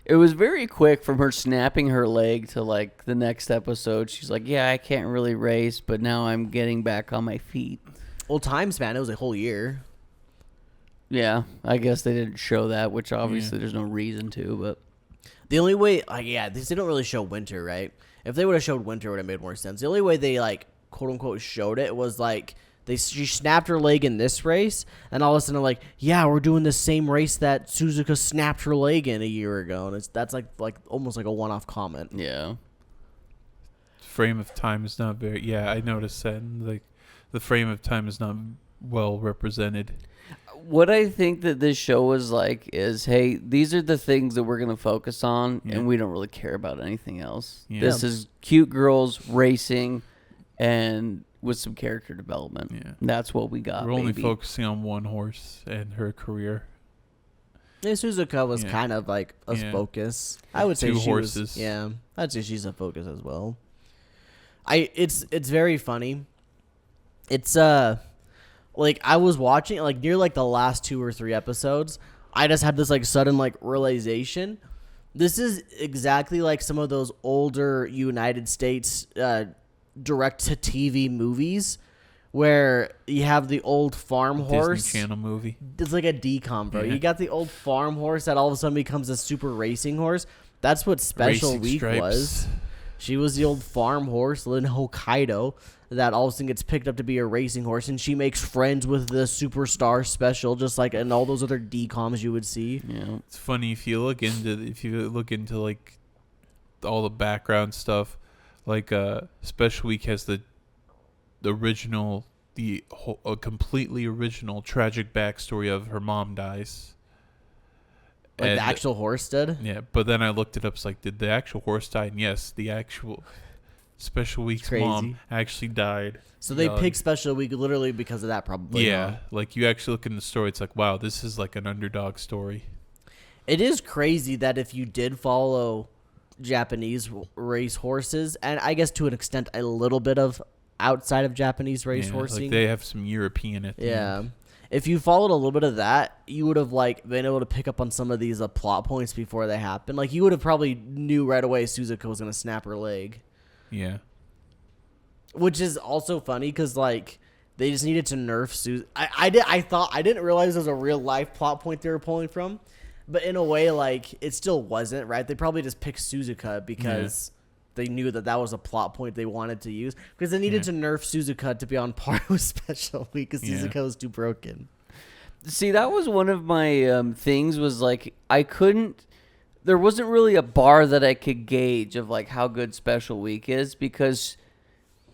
It was very quick from her snapping her leg to, like, the next episode. She's like, yeah, I can't really race, but now I'm getting back on my feet. Well, time span, it was a whole year. Yeah, I guess they didn't show that, which obviously there's no reason to, but... The only way, they don't really show winter, right? If they would have showed winter, it would have made more sense. The only way they, like, quote-unquote showed it was, like, she snapped her leg in this race, and all of a sudden, like, yeah, we're doing the same race that Suzuka snapped her leg in a year ago. And that's, like almost like a one-off comment. Yeah. Frame of time is not very... Yeah, I noticed that. Like, the frame of time is not well represented. What I think that this show was like is, hey, these are the things that we're going to focus on, and we don't really care about anything else. Yeah. This is cute girls racing and with some character development. Yeah. That's what we got. We're only focusing on one horse and her career. Yeah, Suzuka was kind of like a focus. I would say she was. Yeah, I'd say she's a focus as well. It's very funny. It's like, I was watching, like, near, like, the last 2 or 3 episodes, I just had this like sudden like realization. This is exactly like some of those older United States direct to TV movies where you have the old farm horse. Disney Channel movie. It's like a decom, bro. Yeah. You got the old farm horse that all of a sudden becomes a super racing horse. That's what Special Racing Week Stripes. was. She was the old farm horse in Hokkaido that all of a sudden gets picked up to be a racing horse, and she makes friends with the superstar Special, just like in all those other decoms you would see. Yeah. It's funny if you look into like all the background stuff, like Special Week has the original, a completely original tragic backstory of her mom dies. Like And- the actual horse did. Yeah, but then I looked it up. It's like, did the actual horse die? And yes, the actual Special Week's Crazy. mom actually died. So they young. picked Special Week literally because of that, probably. Yeah, huh? like you actually look in the story, it's like, wow, this is like an underdog story. It is crazy that if you did follow Japanese race horses, and I guess to an extent a little bit of outside of Japanese race Yeah, horsing. like they have some European at the Yeah. end. If you followed a little bit of that, you would have like been able to pick up on some of these plot points before they happen. Like you would have probably knew right away Suzuka was gonna snap her leg, Yeah. which is also funny because like they just needed to nerf Suzuka. I didn't realize it was a real life plot point they were pulling from, but in a way like it still wasn't, right? They probably just picked Suzuka because they knew that that was a plot point they wanted to use because they needed to nerf Suzuka to be on par with Special Week because Yeah. Suzuka was too broken. See, that was one of my things was like there wasn't really a bar that I could gauge of like how good Special Week is because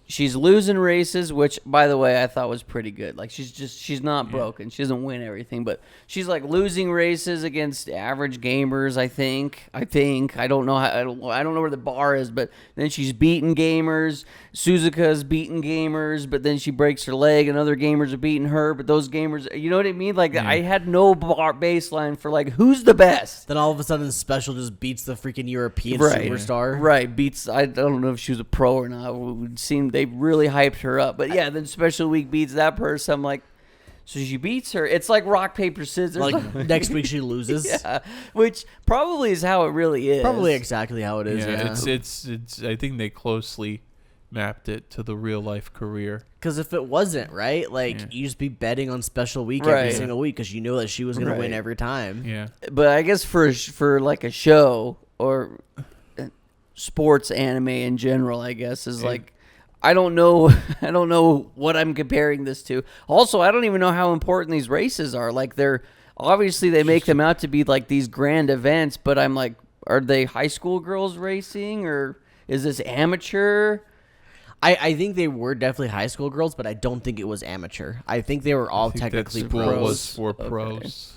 she's losing races, which by the way I thought was pretty good. Like she's not broken. She doesn't win everything, but she's like losing races against average gamers. I think I don't know I don't know where the bar is, but then she's beating gamers. Suzuka's beating gamers, but then she breaks her leg, and other gamers are beating her. But those gamers, you know what I mean? Like I had no bar baseline for like who's the best. Then all of a sudden, Special just beats the freaking European Right. superstar. Right, beats. I don't know if she was a pro or not. It would seem they really hyped her up, but yeah, then Special Week beats that person. I'm like, so she beats her. It's like rock paper scissors. Like next week she loses. yeah, which probably is how it really is. Probably exactly how it is. Yeah, Yeah. it's I think they closely mapped it to the real life career. Because if it wasn't, right, like you just be betting on Special Week every Right. single week because you know that she was going to win Right. every time. Yeah. But I guess for like a show or sports anime in general, I guess is like. I don't know what I'm comparing this to. Also, I don't even know how important these races are. Like they're obviously they make them out to be like these grand events, but I'm like, are they high school girls racing or is this amateur? I think they were definitely high school girls, but I don't think it was amateur. I think they were all I think technically that school pros. was for Okay. pros.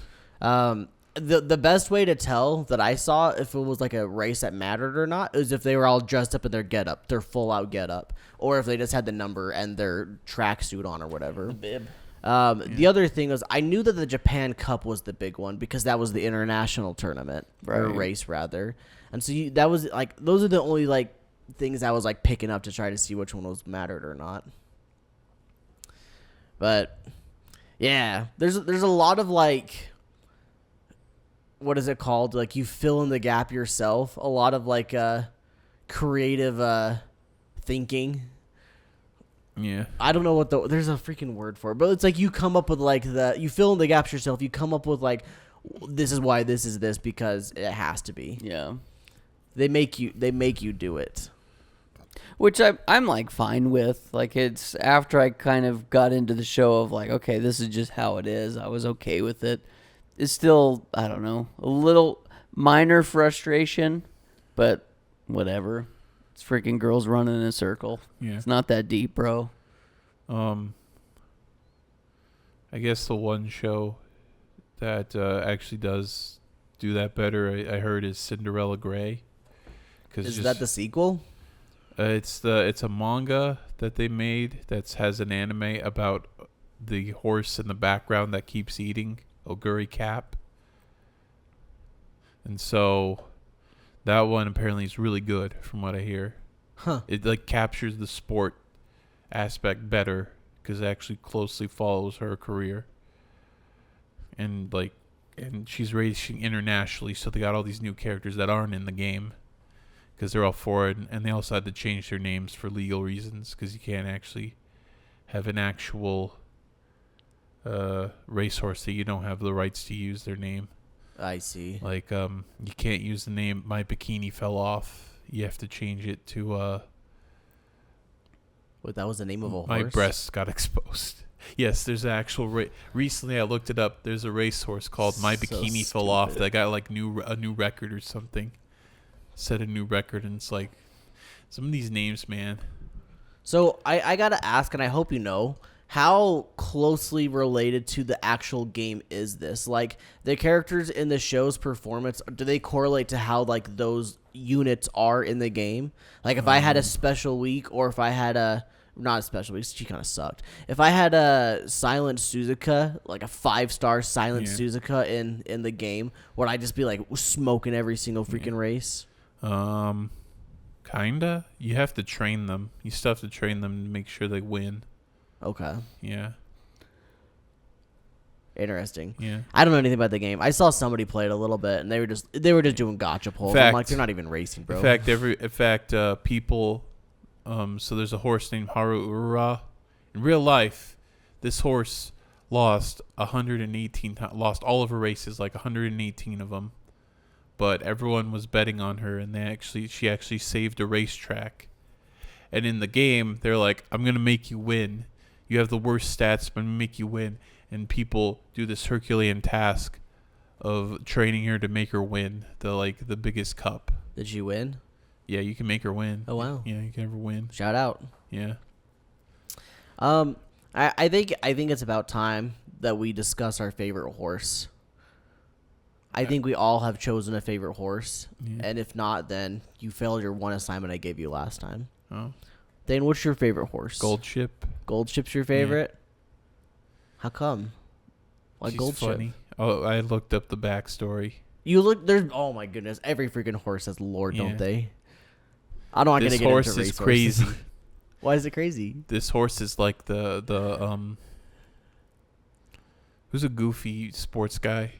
The best way to tell that I saw if it was like a race that mattered or not is if they were all dressed up in their getup, their full out getup, or if they just had the number and their tracksuit on or whatever. Bib. The other thing is I knew that the Japan Cup was the big one because that was the international tournament or Right. race rather, and so that was like those are the only like things I was like picking up to try to see which one was mattered or not. But yeah, there's a lot of like. What is it called? Like you fill in the gap yourself. A lot of like creative thinking. Yeah. I don't know what there's a freaking word for it, but it's like you come up with like you fill in the gaps yourself. You come up with like this is why this is this because it has to be. Yeah. They make you do it. Which I'm like fine with. Like it's after I kind of got into the show of like, okay, this is just how it is. I was okay with it. It's still, I don't know, a little minor frustration, but whatever. It's freaking girls running in a circle. Yeah. It's not that deep, bro. I guess the one show that actually does do that better, I heard, is Cinderella Grey. Is that the sequel? It's a manga that they made that has an anime about the horse in the background that keeps eating Oguri Cap. And so that one apparently is really good from what I hear. Huh. It like captures the sport aspect better because it actually closely follows her career. And like and she's racing internationally, so they got all these new characters that aren't in the game because they're all for it, and they also had to change their names for legal reasons because you can't actually have an actual racehorse that you don't have the rights to use their name. I see. Like you can't use the name My Bikini Fell Off. You have to change it to What, that was the name of a horse? My Breasts Got Exposed. Yes, there's an actual recently I looked it up. There's a racehorse called My Bikini Fell Off that got like a new record or something. Set a new record, and it's like some of these names, man. So I gotta ask, and I hope you know, how closely related to the actual game is this? Like, the characters in the show's performance, do they correlate to how, like, those units are in the game? Like, if I had a special week, or if I had a... Not a special week, she kind of sucked. If I had a Silent Suzuka, like a 5-star Silent Suzuka in the game, would I just be, like, smoking every single freaking race? Kinda. You have to train them. You still have to train them to make sure they win. Okay. Yeah. Interesting. Yeah. I don't know anything about the game. I saw somebody play it a little bit, and they were just doing gotcha pulls. I'm like, they're not even racing, bro. In fact, people. So there's a horse named Haru Ura. In real life, this horse lost 118. Lost all of her races, like 118 of them. But everyone was betting on her, and she actually saved a racetrack. And in the game, they're like, "I'm gonna make you win. You have the worst stats, but I'm gonna make you win." And people do this Herculean task of training her to make her win the biggest cup. Did she win? Yeah, you can make her win. Oh wow! Yeah, you can ever win. Shout out. Yeah. I think it's about time that we discuss our favorite horse. I think we all have chosen a favorite horse, and if not, then you failed your one assignment I gave you last time. Oh. Dane, what's your favorite horse? Gold Ship. Gold Ship's your favorite? Yeah. How come? Why She's Gold funny. Ship? Oh, I looked up the backstory. You look there's. Oh my goodness! Every freaking horse has lore, don't they? I don't want to get into race horses. This horse is crazy. Why is it crazy? This horse is like the who's a goofy sports guy?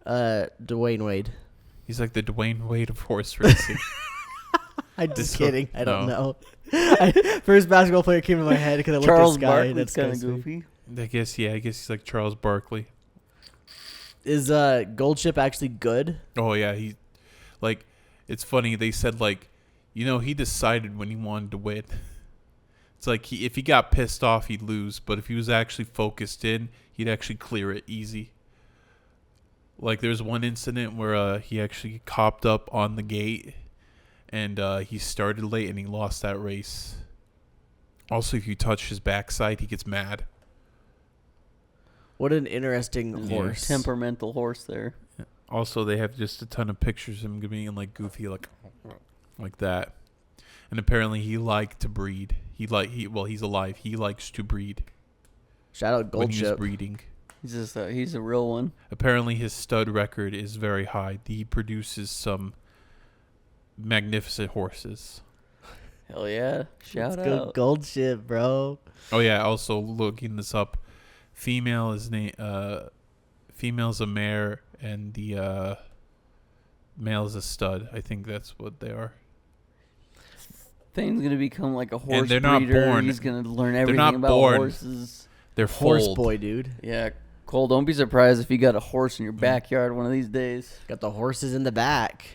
Dwayne Wade. He's like the Dwayne Wade of horse racing. I'm just kidding. I don't know. First basketball player came to my head because I looked at this guy. That's kind of goofy. I guess he's like Charles Barkley. Is Gold Ship actually good? Oh yeah, it's funny. They said he decided when he wanted to win. It's like if he got pissed off, he'd lose. But if he was actually focused in, he'd actually clear it easy. Like there's one incident where he actually copped up on the gate, and he started late and he lost that race. Also, if you touch his backside, he gets mad. What an interesting horse. Temperamental horse there. Also, they have just a ton of pictures of him being like goofy, like that. And apparently, he liked to breed. He's alive. He likes to breed. Shout out Gold when Ship. He's breeding. He's a real one. Apparently, his stud record is very high. He produces some magnificent horses. Hell yeah! Shout out go Gold Ship, bro. Oh yeah. Also, looking this up, female's a mare and the male is a stud. I think that's what they are. Thing's gonna become like a horse and they're breeder. Not born. He's gonna learn everything about horses. They're horse foaled. Boy, dude. Yeah, Cole. Don't be surprised if you got a horse in your backyard one of these days. Got the horses in the back.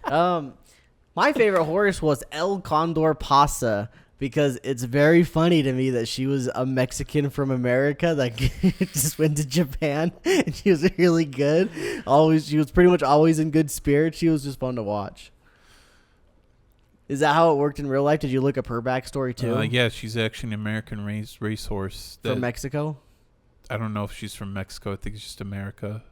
My favorite horse was El Condor Pasa because it's very funny to me that she was a Mexican from America that just went to Japan and she was really good. She was pretty much always in good spirits. She was just fun to watch. Is that how it worked in real life? Did you look up her backstory too? Yeah, she's actually an American racehorse from Mexico. I don't know if she's from Mexico. I think it's just America.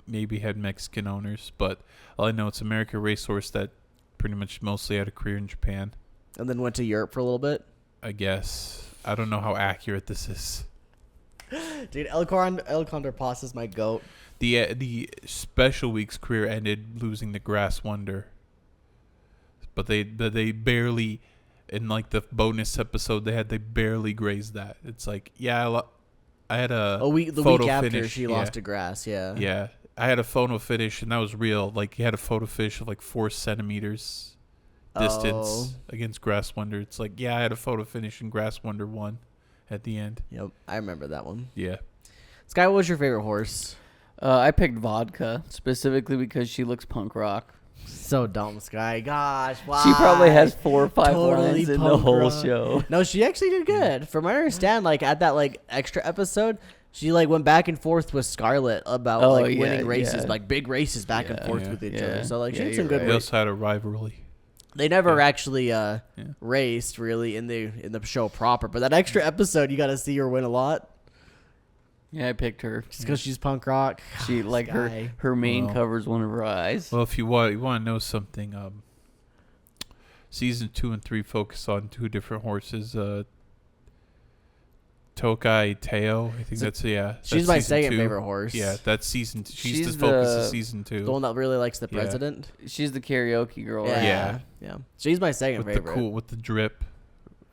Maybe had Mexican owners, but all I know it's American racehorse that pretty much mostly had a career in Japan. And then went to Europe for a little bit? I guess. I don't know how accurate this is. Dude, El Condor Pasa is my goat. The Special Week's career ended losing the Grass Wonder. But they barely, in like the bonus episode they barely grazed that. It's like, yeah, I had a the week photo after finish. she lost to grass. Yeah. Yeah, I had a photo finish, and that was real. Like, you had a photo finish of like 4 centimeters distance against Grass Wonder. It's like, yeah, I had a photo finish, and Grass Wonder won at the end. Yep, I remember that one. Yeah. Sky, what was your favorite horse? I picked Vodka specifically because she looks punk rock. So dumb, Sky. Gosh, why? She probably has 4 or 5 Totally lines in the punk whole rock. show. No, she actually did good. From what I understand, like at that like extra episode, she like went back and forth with Scarlett about winning races, like big races back and forth with each other. So like she had some good. They also had a rivalry. They never actually raced really in the show proper, but that extra episode, you got to see her win a lot. Yeah, I picked her just because she's punk rock. She like her mane covers one of her eyes. Well, if you want to know something, season 2 and 3 focus on 2 different horses. Tokai Teo, I think She's my second favorite horse. Yeah, that's season 2. She's the focus of season 2. The one that really likes the president. She's the karaoke girl. Yeah, right? yeah. She's my second favorite. With the drip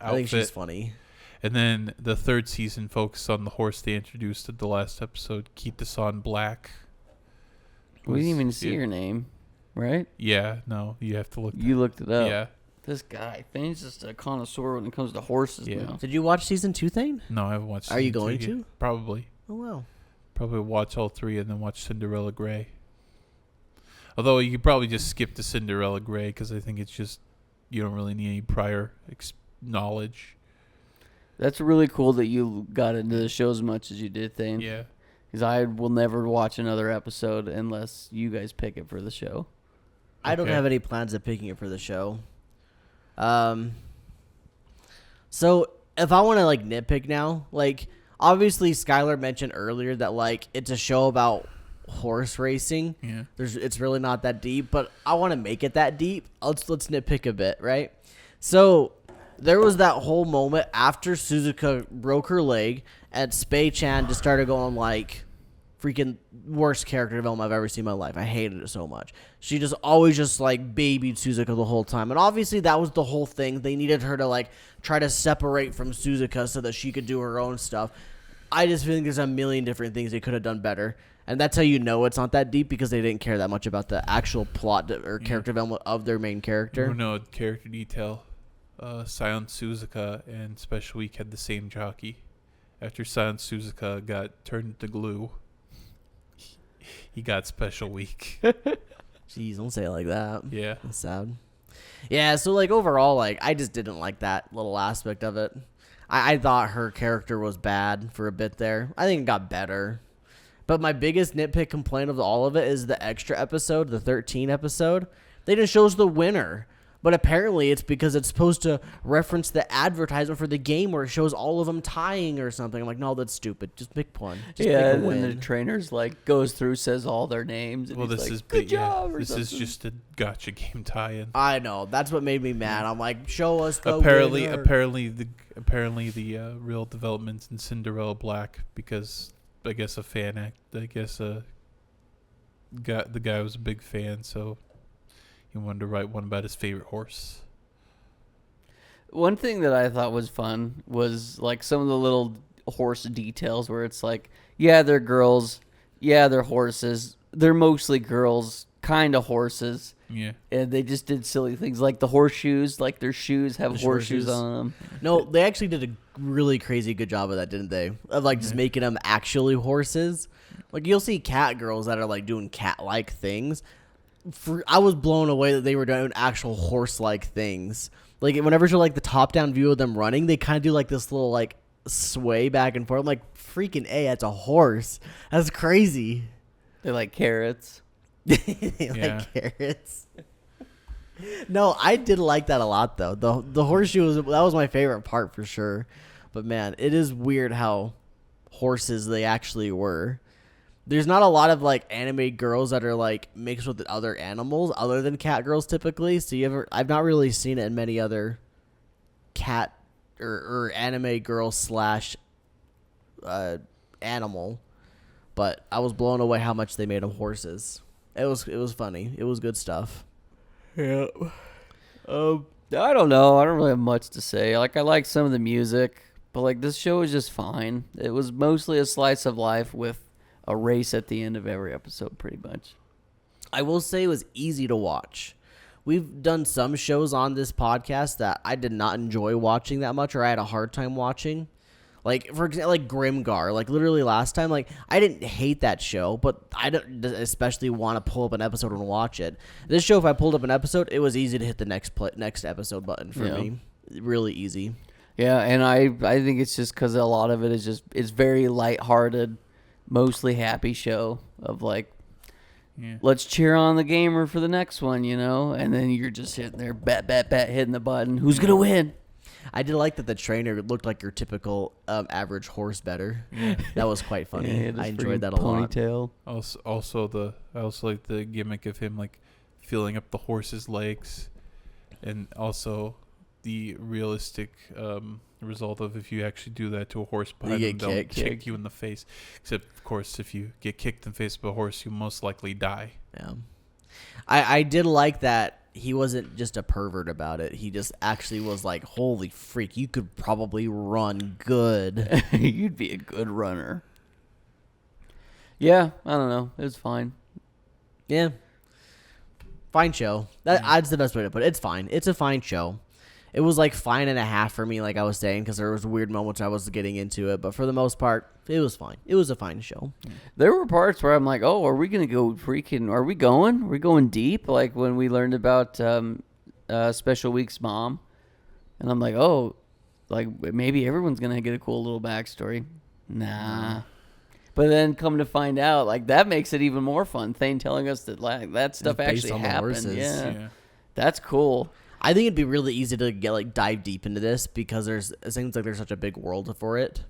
outfit. I think she's funny. And then the 3rd season focused on the horse they introduced at the last episode, Kitasan Black. We didn't even see her name, right? Yeah, no, you have to look. You looked it up. Yeah. This guy, Thane's just a connoisseur when it comes to horses now. Did you watch season 2, Thane? No, I haven't watched. Are you going to? Probably. Oh wow. Probably watch all 3 and then watch Cinderella Grey. Although you could probably just skip to Cinderella Grey because I think it's just you don't really need any prior knowledge. That's really cool that you got into the show as much as you did, Thane. Yeah. Because I will never watch another episode unless you guys pick it for the show. I don't have any plans of picking it for the show. So if I want to like nitpick now, like obviously Skylar mentioned earlier that like it's a show about horse racing. Yeah. It's really not that deep, but I want to make it that deep. Let's nitpick a bit, right? So there was that whole moment after Suzuka broke her leg and Spei-chan just started going like freaking worst character development I've ever seen in my life. I hated it so much. She just always just like babied Suzuka the whole time. And obviously that was the whole thing. They needed her to like try to separate from Suzuka so that she could do her own stuff. I just think there's a million different things they could have done better. And that's how you know it's not that deep because they didn't care that much about the actual plot or character development of their main character. No character detail. Silent Suzuka and Special Week had the same jockey. After Silent Suzuka got turned to glue, he got Special Week. Jeez, don't say it like that. Yeah. That's sad. Yeah, so like overall, like I just didn't like that little aspect of it. I thought her character was bad for a bit there. I think it got better. But my biggest nitpick complaint of all of it is the extra episode, the 13 episode. They just shows the winner. But apparently it's because it's supposed to reference the advertisement for the game where it shows all of them tying or something. I'm like, no, that's stupid. Just pick one. Just pick a win. And the trainers like goes through, says all their names. And Well, he's this like, is good job. This is just a gotcha game tie-in. I know. That's what made me mad. I'm like, show us the Apparently winner. the real developments in Cinderella Black because I guess a fan act. I guess the guy was a big fan, so he wanted to write one about his favorite horse. One thing that I thought was fun was like some of the little horse details where it's like, yeah, they're girls, yeah, they're horses, they're mostly girls, kind of horses. Yeah. And they just did silly things like the horseshoes, like their shoes have horseshoes on them. No, they actually did a really crazy good job of that, didn't they? Of like just making them actually horses. Like you'll see cat girls that are like doing cat-like things. I was blown away that they were doing actual horse-like things. Like whenever you're like the top-down view of them running, they kind of do like this little like sway back and forth. I'm like, freaking A, that's a horse. That's crazy. They're like carrots. Like carrots. No, I did like that a lot though. The horseshoe that was my favorite part for sure. But man, it is weird how horses they actually were. There's not a lot of like anime girls that are like mixed with other animals other than cat girls typically. So I've not really seen it in many other cat or anime girl / animal. But I was blown away how much they made them horses. It was funny. It was good stuff. Yeah. I don't know. I don't really have much to say. Like I like some of the music, But like this show is just fine. It was mostly a slice of life with a race at the end of every episode, pretty much. I will say it was easy to watch. We've done some shows on this podcast that I did not enjoy watching that much, or I had a hard time watching. Like, for example, like Grimgar. Like, literally last time, like, I didn't hate that show, but I don't especially want to pull up an episode and watch it. This show, if I pulled up an episode, it was easy to hit the next episode button for me. Really easy. Yeah, and I think it's just because a lot of it is just, it's very lighthearted, mostly happy show of like, let's cheer on the gamer for the next one, you know? And then you're just sitting there, bat, hitting the button. Who's going to win? I did like that the trainer looked like your typical average horse better. Yeah. That was quite funny. Yeah, I enjoyed that a lot. Ponytail. I also like the gimmick of him like filling up the horse's legs, and also the realistic result of if you actually do that to a horse behind them, they'll kick you in the face. Except, of course, if you get kicked in the face by a horse, you most likely die. Yeah, I did like that. He wasn't just a pervert about it. He just actually was like, holy freak, you could probably run good. You'd be a good runner. Yeah, I don't know. It was fine. Yeah. Fine show. That's the best way to put it. It's fine. It's a fine show. It was like fine and a half for me, like I was saying, because there was weird moments I was getting into it. But for the most part, it was fine. It was a fine show. There were parts where I'm like, oh, are we going to go freaking, are we going? Are we going deep? Like when we learned about Special Week's mom. And I'm like, oh, like maybe everyone's going to get a cool little backstory. Nah. But then come to find out, like that makes it even more fun. Thane telling us that like, that stuff actually happened. Yeah. That's cool. I think it'd be really easy to get like dive deep into this because it seems like there's such a big world for it,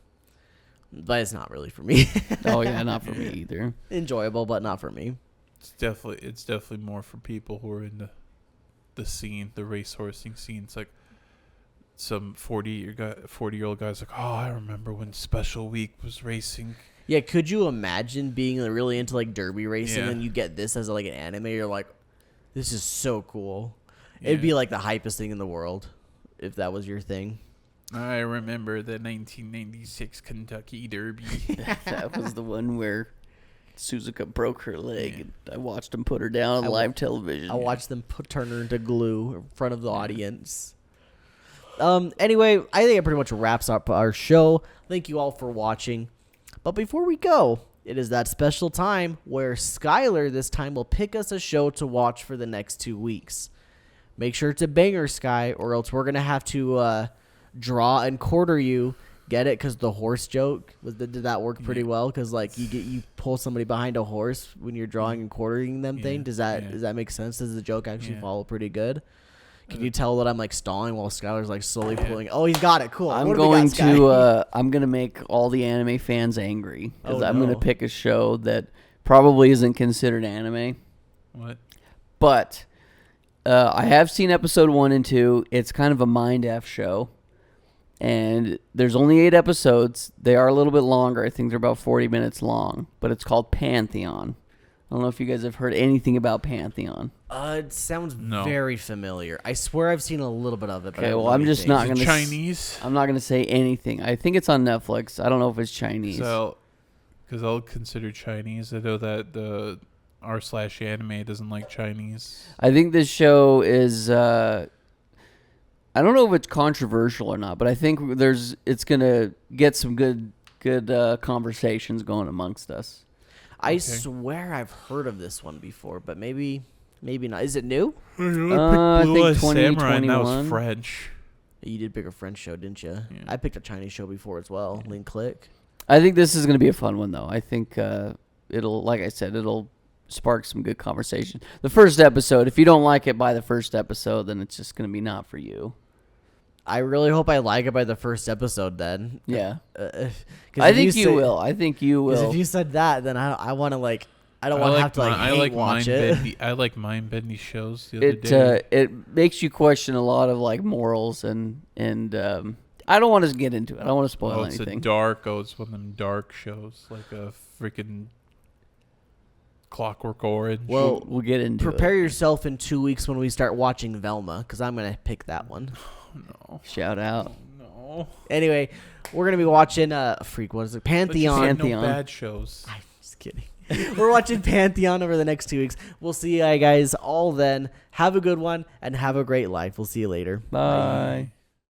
but it's not really for me. Oh yeah, not for me either. Enjoyable, but not for me. It's definitely more for people who are in the scene, the racehorsing scene. It's like some 40-year-old guy's like, oh, I remember when Special Week was racing. Yeah, could you imagine being really into like derby racing and you get this as like an anime? You're like, this is so cool. Yeah. It'd be like the hypest thing in the world if that was your thing. I remember the 1996 Kentucky Derby. That was the one where Suzuka broke her leg. And I watched them put her down on live television. I watched them turn her into glue in front of the audience. Anyway, I think it pretty much wraps up our show. Thank you all for watching. But before we go, it is that special time where Skylar this time will pick us a show to watch for the next 2 weeks. Make sure it's a banger, Sky, or else we're going to have to draw and quarter you. Get it? Because the horse joke, did that work pretty well? Because like you pull somebody behind a horse when you're drawing and quartering them thing. Does that make sense? Does the joke actually follow pretty good? Can you tell that I'm like stalling while Skylar's like slowly pulling? Oh, he's got it. Cool. I'm gonna make all the anime fans angry because I'm gonna pick a show that probably isn't considered anime. What? But I have seen episode 1 and 2. It's kind of a mind F show. And there's only 8 episodes. They are a little bit longer. I think they're about 40 minutes long. But it's called Pantheon. I don't know if you guys have heard anything about Pantheon. It sounds very familiar. I swear I've seen a little bit of it. But okay, well, I'm just not going to... Chinese? I'm not going to say anything. I think it's on Netflix. I don't know if it's Chinese. So, because I'll consider Chinese. I know that the r/anime doesn't like Chinese. I think this show is... I don't know if it's controversial or not, but I think it's going to get some good conversations going amongst us. I swear I've heard of this one before, but maybe not. Is it new? I think 2021. That was French. You did pick a French show, didn't you? Yeah. I picked a Chinese show before as well. Yeah. Link Click. I think this is going to be a fun one, though. I think it'll spark some good conversation. The first episode, if you don't like it by the first episode, then it's just going to be not for you. I really hope I like it by the first episode then. Yeah. I think you will. Because if you said that, then I want to like... I don't want to have to watch it. I like mind-bending shows the other day. It makes you question a lot of like morals and I don't want to get into it. I don't want to spoil anything. It's one of them dark shows, like a freaking Clockwork Orange. Well, we'll get into it. Prepare yourself in 2 weeks when we start watching Velma, because I'm going to pick that one. No. Shout out. No. Oh. Anyway, we're gonna be watching freak. What is it? But you Pantheon. said Pantheon. no bad shows. I'm just kidding. We're watching Pantheon over the next 2 weeks. We'll see you guys all then. Have a good one and have a great life. We'll see you later. Bye.